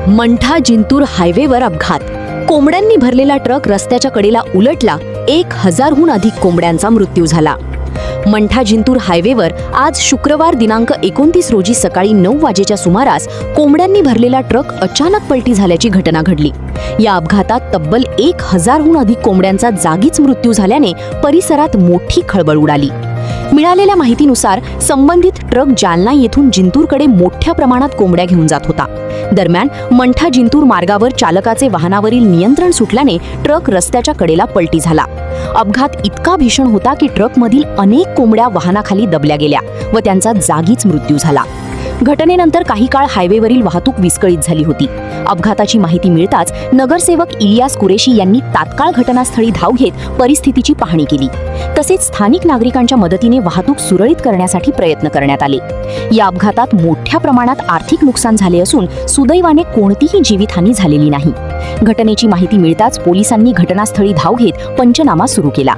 मंठा जिंतूर हायवेवर अपघात. कोंबड्यांनी भरलेला ट्रक रस्त्याच्या कडेला उलटला. 1000हून अधिक कोंबड्यांचा मृत्यू झाला. मंठा जिंतूर हायवेवर आज शुक्रवार दिनांक 29 रोजी सकाळी 9 वाजेच्या सुमारास कोंबड्यांनी भरलेला ट्रक अचानक पलटी झाल्याची घटना घडली. या अपघातात तब्बल 1000हून अधिक कोंबड्यांचा जागीच मृत्यू झाल्याने परिसरात मोठी खळबळ उडाली. मिळालेल्या माहितीनुसार संबंधित ट्रक जालना येथून जिंतूरकडे मोठ्या प्रमाणात कोंबड्या घेऊन जात होता. दरम्यान मंठा जिंतूर मार्गावर चालकाचे वाहनावरील नियंत्रण सुटल्याने ट्रक रस्त्याच्या कडेला पलटी झाला. अपघात इतका भीषण होता की ट्रकमधील अनेक कोंबड्या वाहनाखाली दबल्या गेल्या व त्यांचा जागीच मृत्यू झाला. घटनेनंतर काही काळ हायवेवरील वाहतूक विस्कळीत झाली होती. अपघाताची माहिती मिळताच नगरसेवक इलियास कुरेशी यांनी तात्काळ घटनास्थळी धाव घेत परिस्थितीची पाहणी केली. तसेच स्थानिक नागरिकांच्या मदतीने वाहतूक सुरळीत करण्यासाठी प्रयत्न करण्यात आले. या अपघातात मोठ्या प्रमाणात आर्थिक नुकसान झाले असून सुदैवाने कोणतीही जीवितहानी झालेली नाही. घटनेची माहिती मिळताच पोलिसांनी घटनास्थळी धाव घेत पंचनामा सुरू केला.